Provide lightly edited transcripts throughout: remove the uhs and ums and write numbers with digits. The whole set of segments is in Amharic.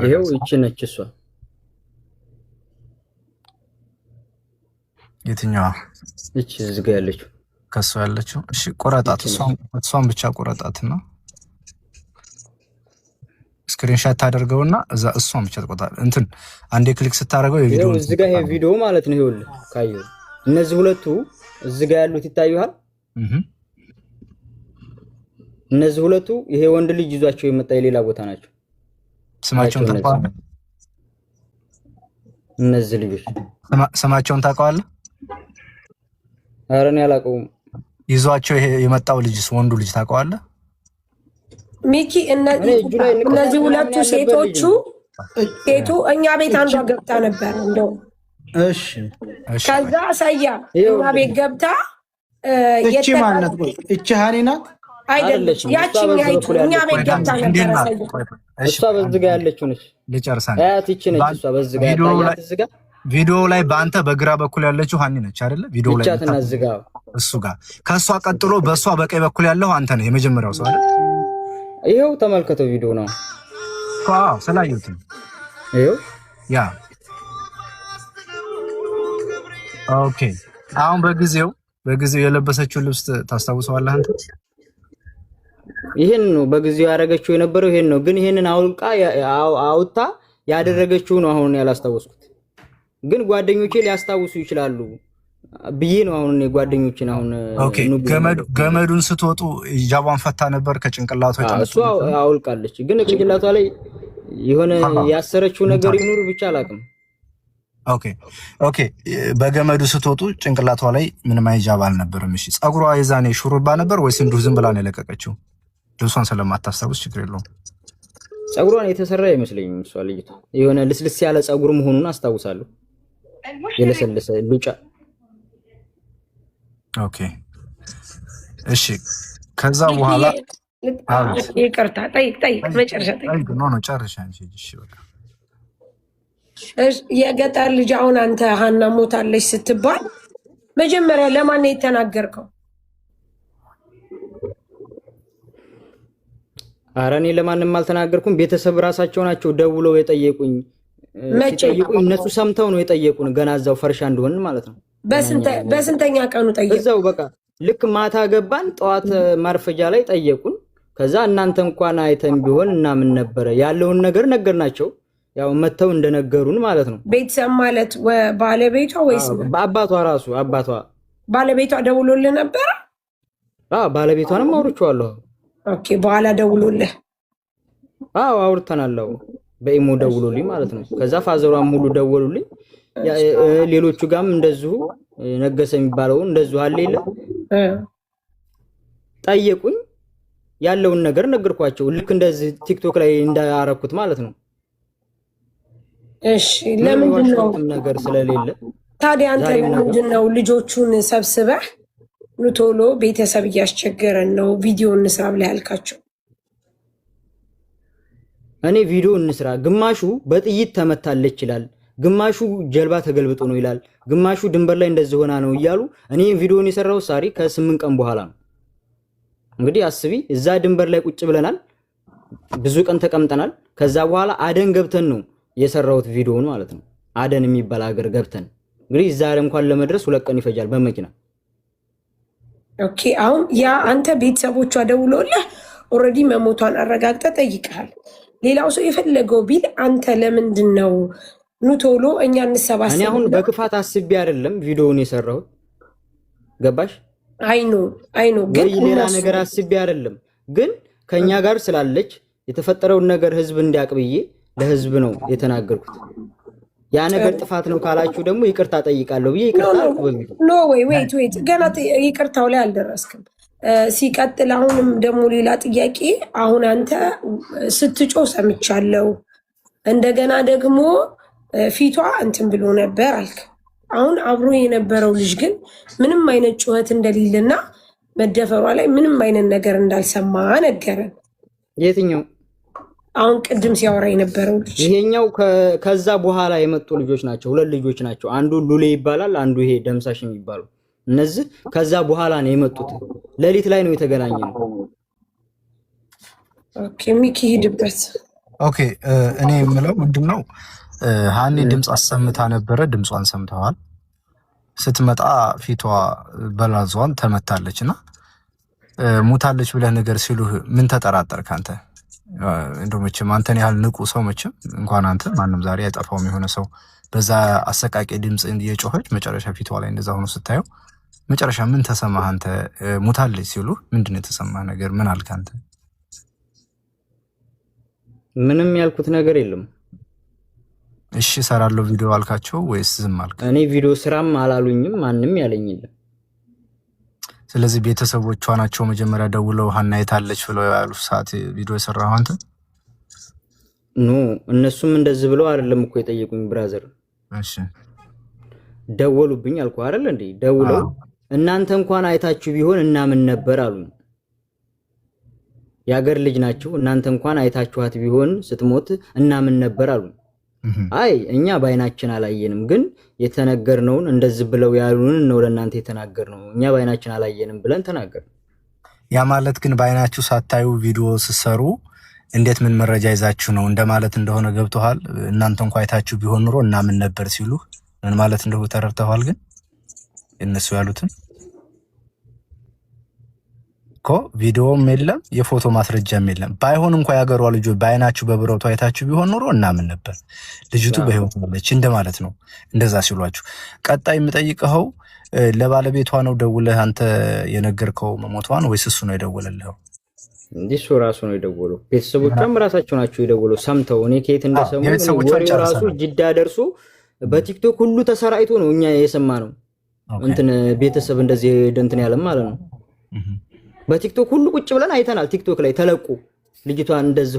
ይሄው እቺ ነች እሷ። የትኛዋ? እቺ እዚህ ጋር ያለችው ከሷ ያለችው። እሺ ቆረጣት፣ እሷን ብቻ ቆረጣትና ስክሪንሻት ታደርገውና እዛ እሷን ብቻ ተቆጣ እንትን አንዴ ክሊክ ስታደርገው የቪዲዮ እዚህ ጋር ይሄ ቪዲዮ ማለት ነው። ይኸውልህ ካየው እነዚህ ሁለቱ እዚህ ጋር ያሉት ይታዩሃል። እነዚህ ሁለቱ ይሄ ወንድ ልጅ ይዟቸው የመጣ የሌላ ቦታ ናቸው። ስማቸውን ታውቃለህ? እነዚህ ልጆች ስማቸውን ታውቃለህ? ኧረ እኔ አላውቀውም። ይዟቸው ይሄ የመጣው ልጅስ ወንዱ ልጅ ታውቀዋለህ? ሚኪ እነዚህ ሁለቱ ሴቶቹ እኛ ቤት አንዷ ገብታ ነበር እንደው። እሺ ከዛ ሳያ እኛ ቤት ገብታ እቺ ማለት ነው። እቺ ሃኒ ናት አይደለችም? ያቺኛይቱ እኛ ቤት ገብታ ነበር። እሷ በዚህ ጋር ያለችው ነች። ልጨርሳለሁ። አያት እቺ ነች። እሷ በዚህ ጋር ያለችው ቪዲዮ ላይ በአንተ በግራ በኩል ያለችው ሃኒ ነች አይደለ? ቪዲዮ ላይ ብቻትና እዚህ ጋር እሱ ጋር ከሷ ቀጥሎ በሷ በቀኝ በኩል ያለው አንተ ነህ፣ የመጀመሪያው ሰው አይደል? ይሄው ተመልከተው ቪዲዮ ነው። አዎ ስላየሁት ይሄው ያ ኦኬ። አሁን በጊዜው የለበሰችው ልብስ ታስታውሰዋለህ አንተ? ይሄን ነው በጊዜው ያደረገችው የነበረው ይሄን ነው። ግን ይሄንን አውጣ ያደረገችው ነው አሁን ያላስታወስኩት። ግን ጓደኞቼ ሊያስታውሱ ይችላሉ ብዬ ነው አሁን ጓደኞችን አሁን ኦኬ። ገመዱን ስትወጡ ሂጃቧን ፈታ ነበር ከጭንቅላቷ እሷ አውልቃለች። ግን ከጭንቅላቷ ላይ የሆነ ያሰረችው ነገር ይኑር ብቻ አላውቅም። ኦኬ በገመዱ ስትወጡ ጭንቅላቷ ላይ ምንም ሂጃብ አልነበረም። እሺ ጸጉሯ የዛኔ ሹሩባ ነበር ወይስ እንዲሁ ዝም ብላ ነው የለቀቀችው? ልብሷን ስለማታስታውስ ችግር የለውም። ጸጉሯን የተሰራ አይመስለኝም። እሷ ልጅቷ የሆነ ልስልስ ያለ ጸጉር መሆኑን አስታውሳለሁ። የለሰለሰ ሉጫ። ኦኬ እሺ። ከዛ በኋላ ይቅርታ ጠይቅ መጨረሻ ጠይቅ። ኖ ጨርሻ እንጂ እሺ በቃ የገጠር ልጅ አሁን አንተ ሀና ሞታለች ስትባል መጀመሪያ ለማን ነው የተናገርከው? ኧረ እኔ ለማንም አልተናገርኩም። ቤተሰብ ራሳቸው ናቸው ደውለው የጠየቁኝ። እነሱ ሰምተው ነው የጠየቁን። ገና እዛው ፈርሻ እንደሆነ ማለት ነው። በስንተኛ ቀኑ ጠየቁ? እዛው በቃ ልክ ማታ ገባን፣ ጠዋት ማርፈጃ ላይ ጠየቁን። ከዛ እናንተ እንኳን አይተን ቢሆን እና ምን ነበረ ያለውን ነገር ነገርናቸው። ያው መተው እንደነገሩን ማለት ነው። ቤተሰብ ማለት ባለቤቷ ወይስ አባቷ? ራሱ አባቷ ባለቤቷ ደውሎልህ ነበር? ባለቤቷንም አውርቼዋለሁ። ኦኬ በኋላ ደውሎልህ? አውርተናል። በኢሞ ደውሎልኝ ማለት ነው። ከዛ ፋዘሯም ሁሉ ደውሉልኝ። ሌሎቹ ጋርም እንደዚሁ ነገሰ የሚባለው እንደዚሁ አለ የለ ጠየቁኝ። ያለውን ነገር ነገርኳቸው። ልክ እንደዚህ ቲክቶክ ላይ እንዳያረኩት ማለት ነው። እሺ ለምንድን ነው ነገር ስለሌለ ታዲያ አንተ ምንድን ነው ልጆቹን ሰብስበህ ቶሎ ቤተሰብ እያስቸገረን ነው ቪዲዮ እንስራ ብለህ ያልካቸው? እኔ ቪዲዮ እንስራ፣ ግማሹ በጥይት ተመታለች ይላል፣ ግማሹ ጀልባ ተገልብጦ ነው ይላል፣ ግማሹ ድንበር ላይ እንደዚህ ሆና ነው እያሉ እኔ ቪዲዮን የሰራው ሳሪ ከ8 ቀን በኋላ ነው። እንግዲህ አስቢ፣ እዛ ድንበር ላይ ቁጭ ብለናል፣ ብዙ ቀን ተቀምጠናል። ከዛ በኋላ አደን ገብተን ነው የሰራውት ቪዲዮውን ማለት ነው። አደን የሚባል ሀገር ገብተን እንግዲህ ዛሬ እንኳን ለመድረስ 2 ቀን ይፈጃል በመኪና። ኦኬ አሁን ያ አንተ ቤተሰቦቿ ደውሎልህ ኦልሬዲ መሞቷን አረጋግጠህ ጠይቀሃል። ሌላው ሰው የፈለገው ቢል አንተ ለምንድን ነው ቶሎ እኛ እንሰባሰብ? እኔ አሁን በክፋት አስቤ አይደለም ቪዲዮውን የሰራሁት ገባሽ? አይኖ ግን ሌላ ነገር አስቤ አይደለም። ግን ከኛ ጋር ስላለች የተፈጠረውን ነገር ህዝብ እንዲያቅብዬ ለህዝብ ነው የተናገርኩት። ያ ነገር ጥፋት ነው ካላችሁ ደግሞ ይቅርታ ጠይቃለሁ ብዬ ይቅርታ ዌይት ገና ይቅርታው ላይ አልደረስክም። ሲቀጥል አሁንም ደግሞ ሌላ ጥያቄ። አሁን አንተ ስትጮ ሰምቻለሁ፣ እንደገና ደግሞ ፊቷ እንትን ብሎ ነበር አልክ። አሁን አብሮ የነበረው ልጅ ግን ምንም አይነት ጩኸት እንደሌለና መደፈሯ ላይ ምንም አይነት ነገር እንዳልሰማ ነገረን። የትኛው? አሁን ቅድም ሲያወራ የነበረው ልጅ። ይሄኛው ከዛ በኋላ የመጡ ልጆች ናቸው። 2 ልጆች ናቸው። አንዱ ሉሌ ይባላል፣ አንዱ ይሄ ደምሳሽ የሚባለው። እነዚህ ከዛ በኋላ ነው የመጡት። ሌሊት ላይ ነው የተገናኘነው። ኦኬ ሚኪ ሂድበት። ኦኬ እኔ የምለው ምንድነው ሃኒ ድምፅ አሰምታ ነበረ። ድምጿን ሰምተዋል። ስትመጣ ፊቷ በላዟን ተመታለችና ሙታለች ብለህ ነገር ሲሉህ ምን ተጠራጠርክ አንተ? እንደው መቼም አንተን ያህል ንቁ ሰው መቼም እንኳን አንተ ማንም ዛሬ አይጠፋውም የሆነ ሰው በዛ አሰቃቂ ድምፅ እየጮኸች መጨረሻ ፊቷ ላይ እንደዛ ሆኖ ስታየው መጨረሻ ምን ተሰማህ አንተ? ሙታለች ሲሉህ ምንድነው የተሰማህ ነገር? ምን አልክ አንተ? ምንም ያልኩት ነገር የለም። እሺ ሰራለሁ ቪዲዮ አልካቸው ወይስ ዝም አልክ? እኔ ቪዲዮ ስራም አላሉኝም፣ ማንም ያለኝ የለም። ስለዚህ ቤተሰቦቿ ናቸው መጀመሪያ ደውለው ሀና የታለች ብለው ያሉ ሰዓት ቪዲዮ የሰራው አንተ? ኖ እነሱም እንደዚህ ብለው አይደለም እኮ የጠየቁኝ ብራዘር። እሺ ደወሉብኝ አልኩ አይደል እንዴ? ደውለው እናንተ እንኳን አይታችሁ ቢሆን እናምን ነበር አሉኝ። የአገር ልጅ ናቸው። እናንተ እንኳን አይታችኋት ቢሆን ስትሞት እናምን ነበር አሉኝ። አይ እኛ ባይናችን አላየንም፣ ግን የተነገርነውን እንደዚህ ብለው ያሉን ነው ለእናንተ የተናገርነው። እኛ ባይናችን አላየንም ብለን ተናገር። ያ ማለት ግን ባይናችሁ ሳታዩ ቪዲዮ ስትሰሩ እንዴት ምን መረጃ ይዛችሁ ነው እንደማለት እንደሆነ ገብቶሃል? እናንተ እንኳን አይታችሁ ቢሆን ኑሮ እናምን ነበር ሲሉ ምን ማለት እንደሆነ ተረድተዋል? ግን እነሱ ያሉትን እኮ ቪዲዮም የለም የፎቶ ማስረጃም የለም። ባይሆን እንኳን ያገሯ ልጆች ባይናችሁ በብረቱ አይታችሁ ቢሆን ኑሮ እናምን ነበር ልጅቱ በህይወት አለች እንደማለት ነው። እንደዛ ሲሏችሁ ቀጣይ የምጠይቀው ለባለቤቷ ነው ደውለህ አንተ የነገርከው መሞቷን ወይስ እሱ ነው የደወለልህ? እሱ ራሱ ነው የደወለው። ቤተሰቦቿም ራሳቸው ናቸው የደወለው ሰምተው። እኔ ከየት እንደሰሙ ወሬው ራሱ ጅዳ ደርሶ በቲክቶክ ሁሉ ተሰራይቶ ነው እኛ የሰማነው። እንትን ቤተሰብ እንደዚህ እንትን ያለም ማለት ነው። በቲክቶክ ሁሉ ቁጭ ብለን አይተናል። ቲክቶክ ላይ ተለቁ ልጅቷን እንደዚህ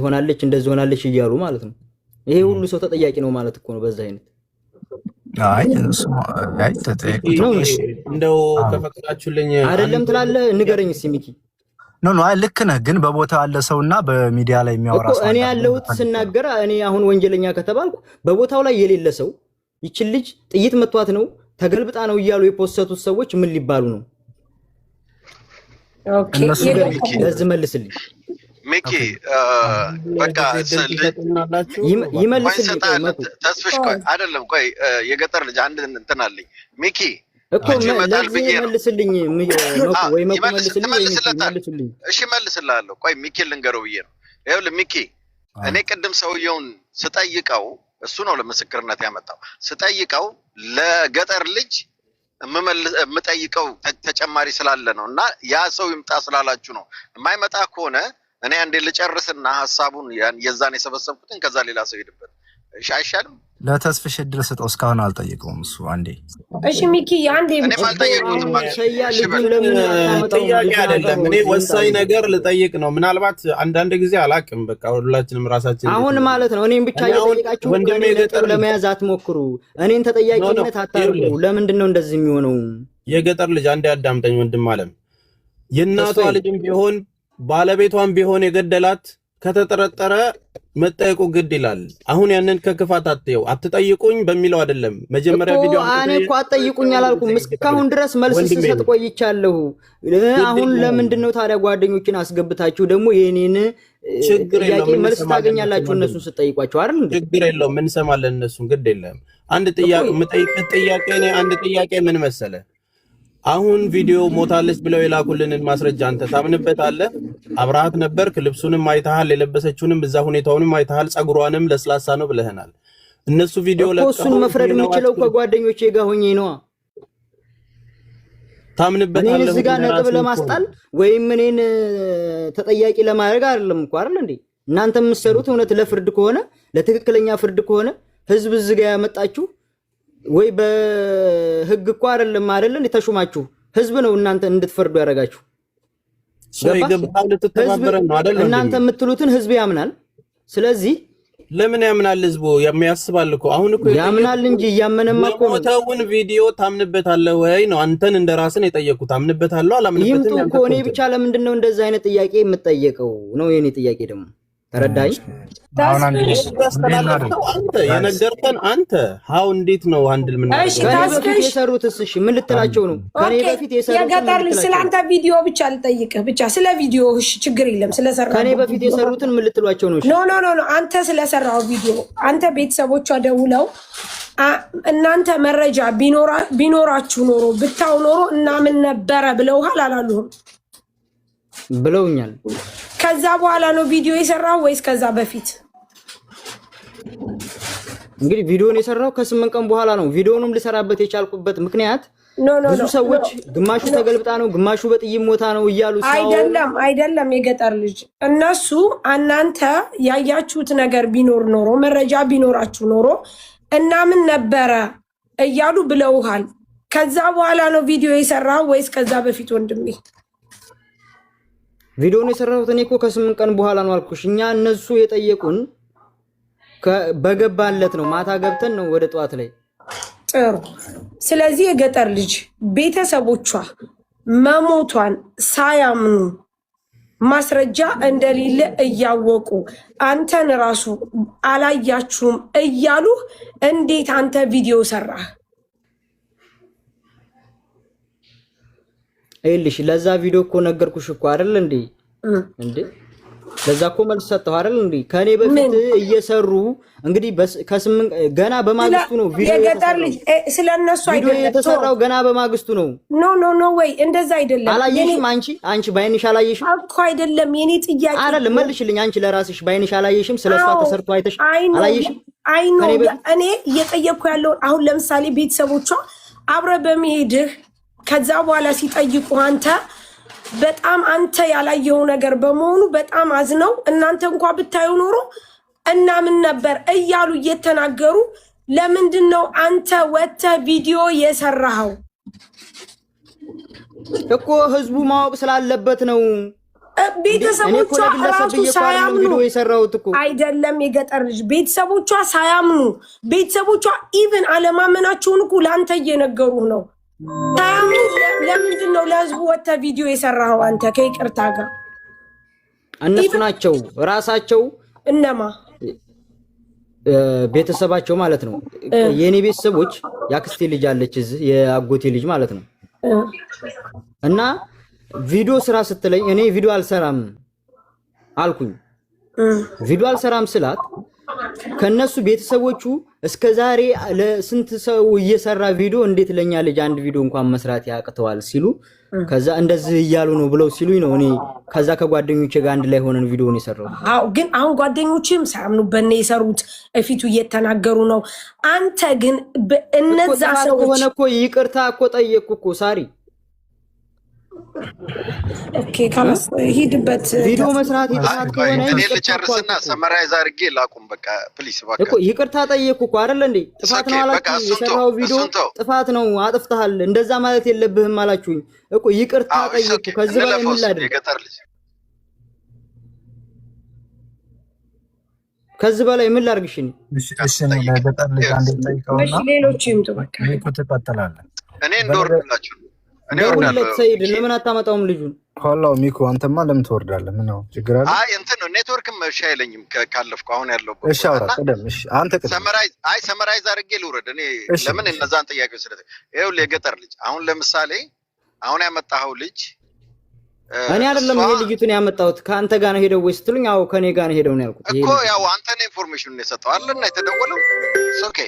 ሆናለች እያሉ ማለት ነው። ይሄ ሁሉ ሰው ተጠያቂ ነው ማለት እኮ ነው በዛ አይነት። አይ ተጠያቂ ነው። እንደው ከፈቀዳችሁልኝ አይደለም ትላለህ? ንገረኝ እስኪ ሚኪ። ኖ አይ ልክ ነህ፣ ግን በቦታው ያለ ሰውና በሚዲያ ላይ የሚያወራ ሰው እኔ ያለሁት ስናገር እኔ አሁን ወንጀለኛ ከተባልኩ በቦታው ላይ የሌለ ሰው ይችን ልጅ ጥይት መቷት ነው ተገልብጣ ነው እያሉ የፖስተቱት ሰዎች ምን ሊባሉ ነው? ለዚህ መልስልኝ ሚኪ። በቃ ይመልስልኝ። ተስፍሽ ቆይ አይደለም ቆይ የገጠር ልጅ አንድ እንትን አለኝ ሚኪ እኮ ለዚህ መልስልኝ። ወይ መልስልኝ። እሺ መልስልሃለሁ። ቆይ ሚኪ ልንገረው ብዬ ነው። ይኸውልህ ሚኪ እኔ ቅድም ሰውየውን ስጠይቀው እሱ ነው ለምስክርነት ያመጣው። ስጠይቀው ለገጠር ልጅ የምጠይቀው ተጨማሪ ስላለ ነው እና ያ ሰው ይምጣ ስላላችሁ ነው። የማይመጣ ከሆነ እኔ አንዴ ልጨርስና ሐሳቡን የዛን የሰበሰብኩትን ከዛ ሌላ ሰው ሄድበት አይሻልም? ለተስፍሽ እድል ስጠው። እስካሁን አልጠየቀውም እሱ አንዴ። እሺ ሚኪ አንዴ ጥያቄ አይደለም። እኔ ወሳኝ ነገር ልጠይቅ ነው። ምናልባት አንዳንድ ጊዜ አላቅም። በቃ ሁላችንም ራሳችን አሁን ማለት ነው እኔን ብቻ እየጠየቃችሁ ገጠር ለመያዝ አትሞክሩ። እኔን ተጠያቂነት አታርጉ። ለምንድን ነው እንደዚህ የሚሆነው? የገጠር ልጅ አንዴ አዳምጠኝ ወንድም አለም። የእናቷ ልጅም ቢሆን ባለቤቷን ቢሆን የገደላት ከተጠረጠረ መጠየቁ ግድ ይላል። አሁን ያንን ከክፋት አትየው አትጠይቁኝ በሚለው አይደለም። መጀመሪያ ቪዲዮ እኔ እኮ አትጠይቁኝ አላልኩም። እስካሁን ድረስ መልስ ስሰጥ ቆይቻለሁ። አሁን ለምንድን ነው ታዲያ ጓደኞችን አስገብታችሁ ደግሞ የኔን ጥያቄ መልስ ታገኛላችሁ? እነሱን ስጠይቋቸው አይደል እንዴ? ችግር የለውም እንሰማለን። እነሱን ግድ የለም። አንድ ጥያቄ የምጠይቅህ ጥያቄ እኔ አንድ ጥያቄ ምን መሰለህ? አሁን ቪዲዮ ሞታለች ብለው የላኩልንን ማስረጃ አንተ ታምንበታለህ? አብረሃት ነበርክ፣ ልብሱንም አይተሃል፣ የለበሰችውንም እዛ ሁኔታውንም አይተሃል፣ ጸጉሯንም ለስላሳ ነው ብለህናል። እነሱ ቪዲዮ ለቀው እሱን መፍረድ የምችለው ከጓደኞቼ ጋር ሆኜ ነው። ታምንበታለህ? እኔን እዚህ ጋር ነጥብ ለማስጣል ወይም እኔን ተጠያቂ ለማድረግ አይደለም እኮ አይደል እንዴ? እናንተ የምትሰሩት እውነት ለፍርድ ከሆነ ለትክክለኛ ፍርድ ከሆነ ህዝብ እዚህ ጋር ያመጣችሁ ወይ በህግ እኮ አይደለም አይደለም የተሾማችሁ ህዝብ ነው እናንተ እንድትፈርዱ ያደርጋችሁ። እናንተ የምትሉትን ህዝብ ያምናል። ስለዚህ ለምን ያምናል? ህዝቡ የሚያስባል እኮ አሁን እኮ ያምናል እንጂ እያመነማ እኮ ነው። ሞተውን ቪዲዮ ታምንበታለህ ወይ ነው አንተን እንደራስን የጠየቁት። ታምንበታለህ አላምንበትም? ይምጡ እኮ እኔ ብቻ ለምንድን ነው እንደዚህ አይነት ጥያቄ የምጠየቀው ነው የኔ ጥያቄ። ደግሞ ረዳኝ። አሁን አንድ የነገርከን አንተ ሀው እንዴት ነው አንድል ምን ከኔ በፊት የሰሩትስ እሺ ምን ልትላቸው ነው? ከኔ በፊት የሰሩት የገጠር ልጅ ስለ አንተ ቪዲዮ ብቻ ልጠይቅህ ብቻ ስለ ቪዲዮ እሺ፣ ችግር የለም ስለሰራው ከኔ በፊት የሰሩትን ምን ልትሏቸው ነው? ኖ ኖ ኖ አንተ ስለሰራው ቪዲዮ አንተ ቤተሰቦቿ ደውለው እናንተ መረጃ ቢኖራችሁ ኖሮ ብታው ኖሮ እና ምን ነበረ ብለውሃል አላሉህም? ብለውኛል። ከዛ በኋላ ነው ቪዲዮ የሰራው ወይስ ከዛ በፊት? እንግዲህ ቪዲዮን የሰራው ከ8 ቀን በኋላ ነው። ቪዲዮንም ልሰራበት የቻልኩበት ምክንያት ብዙ ሰዎች ግማሹ ተገልብጣ ነው ግማሹ በጥይት ሞታ ነው እያሉ አይደለም የገጠር ልጅ እነሱ እናንተ ያያችሁት ነገር ቢኖር ኖሮ መረጃ ቢኖራችሁ ኖሮ እና ምን ነበረ እያሉ ብለውሃል። ከዛ በኋላ ነው ቪዲዮ የሰራው ወይስ ከዛ በፊት? ወንድሜ ቪዲዮን የሰራሁት እኔ እኮ ከ8 ቀን በኋላ ነው አልኩሽ። እኛ እነሱ የጠየቁን በገባለት ነው። ማታ ገብተን ነው ወደ ጠዋት ላይ። ጥሩ። ስለዚህ የገጠር ልጅ ቤተሰቦቿ መሞቷን ሳያምኑ ማስረጃ እንደሌለ እያወቁ አንተን ራሱ አላያችሁም እያሉ እንዴት አንተ ቪዲዮ ሰራህ? አይልሽ ለዛ ቪዲዮ እኮ ነገርኩሽ እኮ አይደል እንዴ? ለዛ እኮ መልስ ሰጠሁ አይደል እንዴ? ከኔ በፊት እየሰሩ እንግዲህ ከ8 ገና በማግስቱ ነው ቪዲዮ የገጠር ልጅ ስለነሱ አይደለም የተሰራው፣ ገና በማግስቱ ነው። ኖ ወይ እንደዛ አይደለም። አላየሽም? አንቺ ባይንሽ አላየሽም እኮ አይደለም። የኔ ጥያቄ አይደለም፣ መልሽልኝ። አንቺ ለራስሽ ባይንሽ አላየሽም? ስለሷ ተሰርቶ አይተሽ አላየሽም? እኔ እየጠየቅኩ ያለው አሁን ለምሳሌ ቤተሰቦቿ አብረ በመሄድህ ከዛ በኋላ ሲጠይቁ አንተ በጣም አንተ ያላየው ነገር በመሆኑ በጣም አዝነው እናንተ እንኳን ብታዩ ኖሮ እና ምን ነበር እያሉ እየተናገሩ ለምንድን ነው አንተ ወጥተህ ቪዲዮ የሰራኸው? እኮ ህዝቡ ማወቅ ስላለበት ነው። ቤተሰቦቿ ራሱ ሳያምኑ አይደለም የገጠር ልጅ ቤተሰቦቿ ሳያምኑ ቤተሰቦቿ ኢቭን አለማመናቸውን እኮ ለአንተ እየነገሩ ነው። ለምንድን ነው ለህዝቡ ወጥተህ ቪዲዮ የሰራኸው አንተ? ከይቅርታ ጋር እነሱ ናቸው ራሳቸው። እነማ? ቤተሰባቸው ማለት ነው። የኔ ቤተሰቦች ያክስቴ ልጅ አለች እዚህ የአጎቴ ልጅ ማለት ነው። እና ቪዲዮ ስራ ስትለኝ እኔ ቪዲዮ አልሰራም አልኩኝ። ቪዲዮ አልሰራም ስላት ከነሱ ቤተሰቦቹ እስከዛሬ ለስንት ሰው እየሰራ ቪዲዮ እንዴት ለኛ ልጅ አንድ ቪዲዮ እንኳን መስራት ያቅተዋል ሲሉ ከዛ እንደዚህ እያሉ ነው ብለው ሲሉኝ ነው እኔ ከዛ ከጓደኞቼ ጋር አንድ ላይ ሆነን ቪዲዮን የሰራው። ግን አሁን ጓደኞችም ሳያምኑበት ነው የሰሩት፣ እፊቱ እየተናገሩ ነው። አንተ ግን እነዛ ሰዎች ሆነ እኮ ይቅርታ እኮ ጠየቅኩ እኮ ሳሪ። ኦኬ ካላስ ሂድበት። ቪዲዮ መስራት ይጣት ከሆነ እኔ ልጨርስና ሰመራይዝ አድርጌ ላቁም። በቃ ፕሊስ እባክህ እኮ ይቅርታ ጠየቅኩ እኮ አይደል እንዴ? ጥፋት ነው አላችሁ። የሰራው ቪዲዮ ጥፋት ነው አጥፍተሃል፣ እንደዛ ማለት የለብህም አላችሁኝ እኮ። ይቅርታ ጠየቅኩ። ከዚህ በላይ ምን ላድርግ? ከዚህ በላይ ምን ላድርግሽ? እሺ ነው ለገጠር ልጅ አንዴ ጠይቀውና እሺ ሌሎች ይምጡ። በቃ እኔ እኮ ትቀጥላለህ። እኔ እንደወርድላችሁ እኔ ወርዳለሁ። ሰይድ ለምን አታመጣውም ልጁን? ኋላው ሚኮ አንተማ ለምን ትወርዳለህ? ምን ነው ችግር አለ? አይ እንትን ነው ኔትወርክም እሺ አይለኝም ካለፍኩ አሁን ያለው። እሺ አውራ ቀደም። እሺ አንተ ቀደም ሰመራይዝ አድርጌ ልውረድ። እኔ ለምን እነዛን ጥያቄዎች ስለዚህ ይኸውልህ የገጠር ልጅ አሁን ለምሳሌ አሁን ያመጣኸው ልጅ እኔ አይደለም ይሄ ልጅቱን ያመጣሁት ከአንተ ጋር ነው ሄደው ወይ ስትሉኝ አዎ ከኔ ጋር ነው ሄደው ነው ያልኩት እኮ። ያው አንተ ነው ኢንፎርሜሽኑን የሰጠው አይደልና የተደወለው። ኦኬ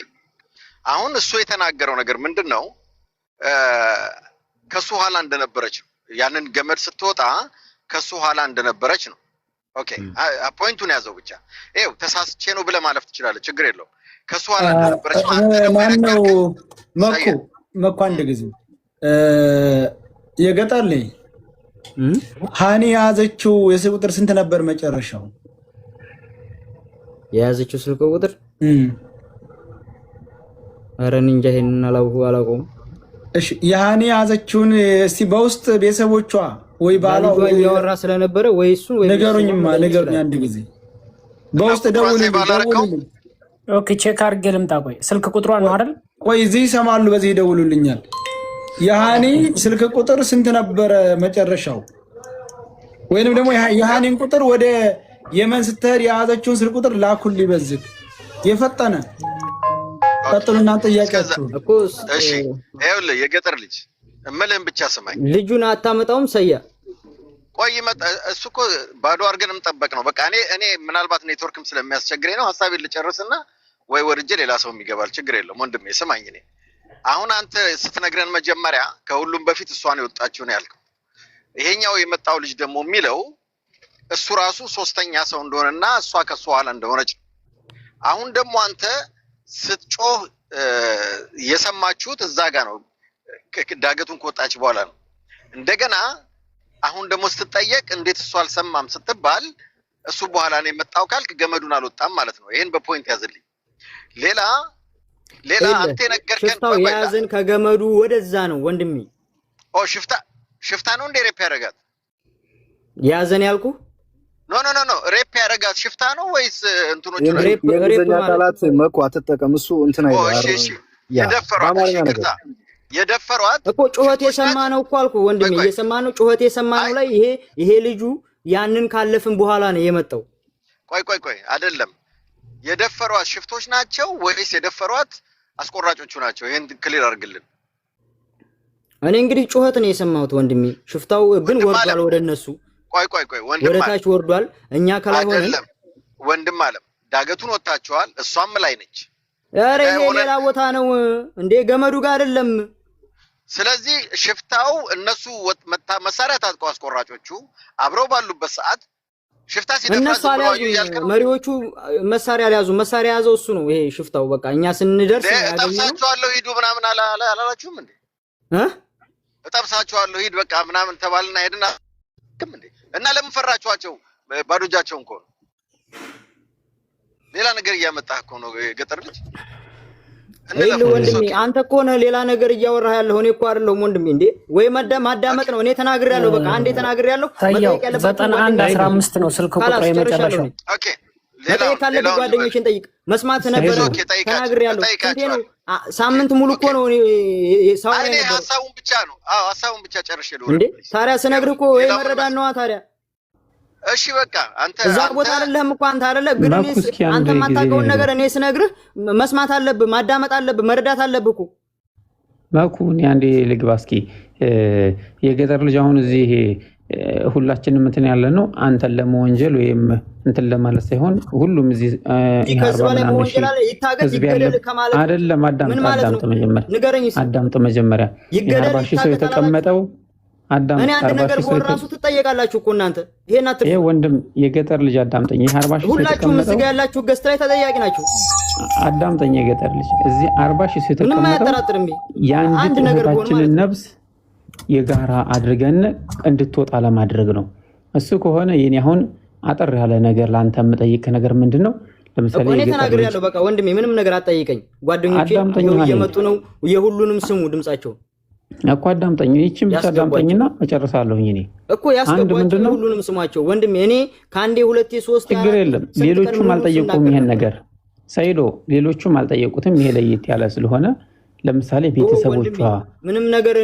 አሁን እሱ የተናገረው ነገር ምንድነው? ከሱ ኋላ እንደነበረች ነው። ያንን ገመድ ስትወጣ ከሱ ኋላ እንደነበረች ነው። ኦኬ ፖይንቱን ያዘው ብቻ። ይኸው ተሳስቼ ነው ብለህ ማለፍ ትችላለህ፣ ችግር የለውም። ከሱ ኋላ እንደነበረች ማነው መኩ አንድ ጊዜ የገጠር ልጅ ሃኒ የያዘችው የስልክ ቁጥር ስንት ነበር መጨረሻው? የያዘችው ስልክ ቁጥር ኧረ እኔ እንጃ ይሄንን አላውቀውም። እሺ የሃኒ ያዘችውን እስቲ በውስጥ ቤተሰቦቿ ወይ ባሏ ወይ ያወራ ስለነበረ ወይ እሱ ወይ ነገሩኝማ አንድ ጊዜ በውስጥ ደውሉልኝ። ኦኬ ቼክ አድርጌ ልምጣ። ቆይ ስልክ ቁጥሯን ነው አይደል? ቆይ እዚህ ይሰማሉ፣ በዚህ ይደውሉልኛል። የሃኒ ስልክ ቁጥር ስንት ነበረ መጨረሻው? ወይንም ደግሞ የሃኒን ቁጥር ወደ የመን ስትሄድ የያዘችውን ስልክ ቁጥር ላኩልኝ በዚህ የፈጠነ ቀጥሉና ጥያቄያችሁ እኮ እሺ ይኸውልህ የገጠር ልጅ እምልህን ብቻ ስማኝ። ልጁን አታመጣውም ሰያ ቆይ መጣ እሱ እኮ ባዶ አድርገንም ጠበቅ ነው። በቃ እኔ ምናልባት ኔትወርክም ስለሚያስቸግረኝ ነው ሐሳቤን ልጨርስና ወይ ወርጄ ሌላ ሰው የሚገባል ችግር የለም ወንድሜ ስማኝ። እኔ አሁን አንተ ስትነግረን መጀመሪያ ከሁሉም በፊት እሷን የወጣችው ነው ያልከው። ይሄኛው የመጣው ልጅ ደግሞ የሚለው እሱ ራሱ ሶስተኛ ሰው እንደሆነና እሷ ከሷ ኋላ እንደሆነች። አሁን ደግሞ አንተ ስትጮህ የሰማችሁት እዛ ጋር ነው ዳገቱን ከወጣች በኋላ ነው። እንደገና አሁን ደግሞ ስትጠየቅ እንዴት እሱ አልሰማም ስትባል እሱ በኋላ ነው የመጣው ካልክ ገመዱን አልወጣም ማለት ነው። ይሄን በፖይንት ያዝልኝ። ሌላ አንተ ነገርከን ሽፍታው ያዝን ከገመዱ ወደዛ ነው ወንድሜ። ኦ ሽፍታ ነው እንደ ሬፕ ያረጋት ያዘን ያልኩ ኖ ሬፕ ያረጋት ሽፍታ ነው ወይስ እንትኖቹ ነው? ሬፕ ቃላት መኩ አትጠቀም። እሱ እንትና የደፈሯት እኮ ጩኸት የሰማ ነው እኮ አልኩ ወንድሜ። እየሰማ ነው ጩኸት የሰማ ነው ላይ ይሄ ልጁ ያንን ካለፍን በኋላ ነው የመጣው። ቆይ አይደለም የደፈሯት ሽፍቶች ናቸው ወይስ የደፈሯት አስቆራጮቹ ናቸው? ይሄን ክሊር አድርግልን። እኔ እንግዲህ ጩኸት ነው የሰማሁት ወንድሜ። ሽፍታው ግን ወርዷል ወደ እነሱ። ቆይ ወንድም ወደ ታች ወርዷል። እኛ ከላይ ሆነን አይደለም ወንድም አለም ዳገቱን ወጣቸዋል። እሷም ላይ ነች። ኧረ ይሄ ሌላ ቦታ ነው እንዴ ገመዱ ጋር አይደለም። ስለዚህ ሽፍታው እነሱ መሳሪያ ታጥቀው አስቆራጮቹ አብረው ባሉበት ሰዓት ሽፍታ እነሱ አልያዙ፣ መሪዎቹ መሳሪያ አልያዙ። መሳሪያ ያዘው እሱ ነው ይሄ ሽፍታው። በቃ እኛ ስንደርስ እጠብሳቸዋለሁ ሂዱ ምናምን አላላችሁም እንዴ? እጠብሳቸዋለሁ ሂድ በቃ ምናምን ተባልና ሄድና እንዴ እና ለምን ፈራችኋቸው? ባዶ እጃቸውን እኮ ነው። ሌላ ነገር እያመጣህ እኮ ነው የገጠር ልጅ። ወንድሜ አንተ እኮ ነህ ሌላ ነገር እያወራህ ያለሁ። እኔ እኮ አይደለሁም ወንድሜ። እንዴ ወይ ማዳመጥ ነው። እኔ ተናግሬያለሁ። በቃ አንዴ ተናግሬያለሁ። 9115 ነው ስልክ ቁጥሩ የመጨረሻው። ኦኬ መጠየቅ ካለብህ ጓደኞችን ጠይቅ። መስማት ነበር ተናግሬያለሁ። እንዴ ነው ሳምንት ሙሉ እኮ ነው ሰው ላይ ነበር። ሐሳቡን ብቻ ነው ሐሳቡን ብቻ ጨርሼ ነው እንዴ። ታዲያ ስነግርህ እኮ ወይ መረዳት ነዋ ታዲያ። እሺ በቃ አንተ እዛ ቦታ አይደለህም እኮ አንተ አይደለ። ግን አንተ የማታውቀውን ነገር እኔ ስነግርህ መስማት አለብህ፣ ማዳመጥ አለብህ፣ መረዳት አለብህ እኮ ማኩን። አንዴ ልግባ እስኪ። የገጠር ልጅ አሁን እዚህ ሁላችንም እንትን ያለ ነው አንተን ለመወንጀል ወይም እንትን ለማለት ሳይሆን ሁሉም እዚህ አይደለም። አዳምጥ መጀመሪያ የ40 ሺህ ሰው የተቀመጠው እኔ አንድ ነገር ሆነ ራሱ ትጠየቃላችሁ እኮ እናንተ። ይሄ ወንድም የገጠር ልጅ አዳምጠኝ። ይሄ 40 ሺህ ሁላችሁም እዚህ ጋር ያላችሁ ገስት ላይ ተጠያቂ ናችሁ። አዳምጠኝ። የገጠር ልጅ እዚህ 40 ሺህ ሰው የተቀመጠው ምንም አያጠራጥርም። አንድ ነገር ሆነ ነፍስ የጋራ አድርገን እንድትወጣ ለማድረግ ነው። እሱ ከሆነ የኔ አሁን አጠር ያለ ነገር ላንተ የምጠይቅ ነገር ምንድነው? ለምሳሌ እኔ ተናግሬያለሁ። በቃ ወንድሜ ምንም ነገር አጠይቀኝ። ጓደኞቼ እየመጡ ነው። የሁሉንም ስሙ ድምጻቸው እኮ አዳምጠኝ። ይቺን ብቻ አዳምጠኝና እጨርሳለሁ። እኔ እኮ ያስገባችሁ ሁሉንም ስሟቸው ወንድሜ። እኔ ከአንዴ ሁለቴ ሶስት ችግር የለም። ሌሎቹም አልጠየቁም ይሄን ነገር ሳይዶ ሌሎቹም አልጠየቁትም። ይሄ ለየት ያለ ስለሆነ ለምሳሌ ቤተሰቦቿ ምንም ነገር